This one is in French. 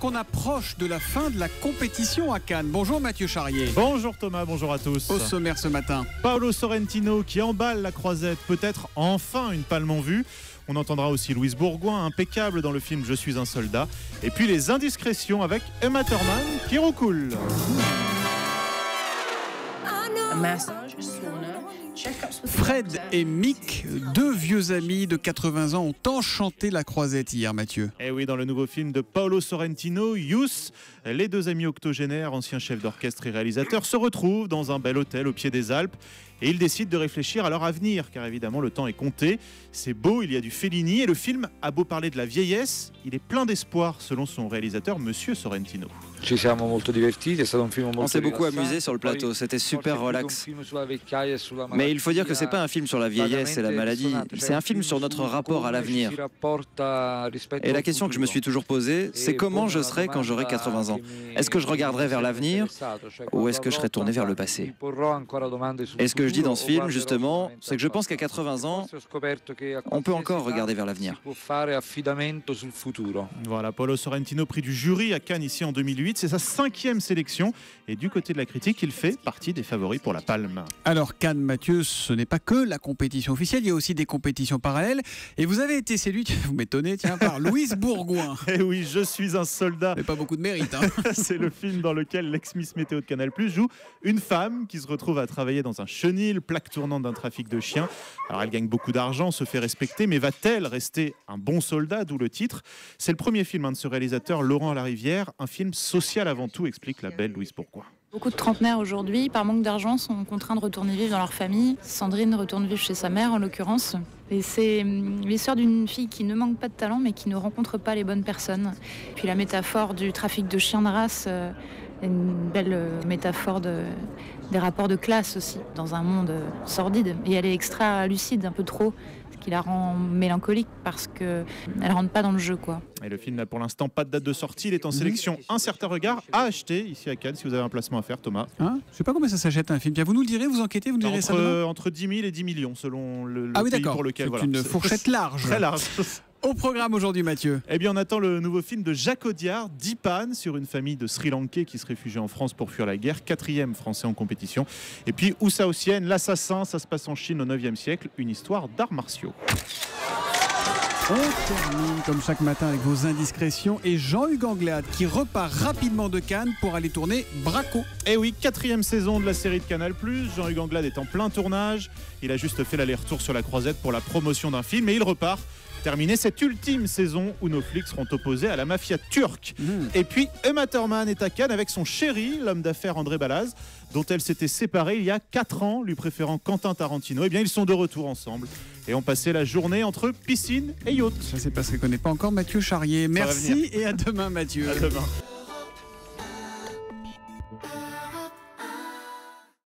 Qu'on approche de la fin de la compétition à Cannes. Bonjour Mathieu Charrier. Bonjour Thomas, bonjour à tous. Au sommaire ce matin, Paolo Sorrentino qui emballe la croisette, peut-être enfin une palme en vue. On entendra aussi Louise Bourgoin, impeccable dans le film Je suis un soldat. Et puis les indiscrétions avec Uma Thurman qui roucoule. Fred et Mick, deux vieux amis de 80 ans, ont enchanté la croisette hier, Mathieu. Et oui, dans le nouveau film de Paolo Sorrentino, Youth, les deux amis octogénaires, anciens chefs d'orchestre et réalisateurs, se retrouvent dans un bel hôtel au pied des Alpes. Et ils décident de réfléchir à leur avenir, car évidemment le temps est compté. C'est beau, il y a du Fellini, et le film a beau parler de la vieillesse, il est plein d'espoir, selon son réalisateur, Monsieur Sorrentino. On s'est beaucoup amusé sur le plateau, c'était super relax. Mais il faut dire que c'est pas un film sur la vieillesse et la maladie, c'est un film sur notre rapport à l'avenir. Et la question que je me suis toujours posée, c'est comment je serai quand j'aurai 80 ans. Est-ce que je regarderai vers l'avenir ou est-ce que je serai tourné vers le passé? Et ce que je dis dans ce film, justement, c'est que je pense qu'à 80 ans, on peut encore regarder vers l'avenir. Voilà, Paolo Sorrentino, prix du jury à Cannes ici en 2008. C'est sa 5e sélection. Et du côté de la critique, il fait partie des favoris pour la Palme. Alors Cannes, Mathieu, ce n'est pas que la compétition officielle, il y a aussi des compétitions parallèles. Et vous avez été séduit, vous m'étonnez, tiens, par Louise Bourgoin. Eh oui, Je suis un soldat. Mais pas beaucoup de mérite. C'est le film dans lequel l'ex-Miss Météo de Canal+ joue une femme qui se retrouve à travailler dans un chenil, plaque tournante d'un trafic de chiens. Alors elle gagne beaucoup d'argent, se fait respecter, mais va-t-elle rester un bon soldat, d'où le titre? C'est le premier film de ce réalisateur, Laurent Larivière, un film social avant tout, explique la belle Louise Bourgoin. Beaucoup de trentenaires aujourd'hui, par manque d'argent, sont contraints de retourner vivre dans leur famille. Sandrine retourne vivre chez sa mère, en l'occurrence. Et c'est l'histoire d'une fille qui ne manque pas de talent, mais qui ne rencontre pas les bonnes personnes. Puis la métaphore du trafic de chiens de race est une belle métaphore des rapports de classe aussi, dans un monde sordide. Et elle est extra lucide, un peu trop, ce qui la rend mélancolique parce qu'elle ne rentre pas dans le jeu, quoi. Et le film n'a pour l'instant pas de date de sortie, il est en sélection. Un certain regard à acheter ici à Cannes, si vous avez un placement à faire, Thomas. Je ne sais pas combien ça s'achète un film. Bien, vous nous le direz, vous enquêtez, vous nous direz ça demain. Entre 10 000 et 10 millions, selon le oui, pays pour lequel. C'est une fourchette large. Très large. Au programme aujourd'hui, Mathieu. Eh bien, on attend le nouveau film de Jacques Audiard, Dipan, sur une famille de Sri Lankais qui se réfugie en France pour fuir la guerre. 4e français en compétition. Et puis, Oussa Ossienne, l'assassin, ça se passe en Chine au 9e siècle. Une histoire d'arts martiaux. On termine comme chaque matin avec vos indiscrétions et Jean-Hugues Anglade qui repart rapidement de Cannes pour aller tourner Braco. Eh oui, 4e saison de la série de Canal+. Jean-Hugues Anglade est en plein tournage. Il a juste fait l'aller-retour sur la croisette pour la promotion d'un film et il repart. Terminer cette ultime saison où nos flics seront opposés à la mafia turque. Et puis Uma Thurman est à Cannes avec son chéri, l'homme d'affaires André Balaz, dont elle s'était séparée il y a 4 ans, lui préférant Quentin Tarantino. Eh bien, ils sont de retour ensemble et ont passé la journée entre piscine et yacht. Ça, c'est parce qu'elle ne connaît pas encore Mathieu Charrier. Merci et à demain, Mathieu. À demain.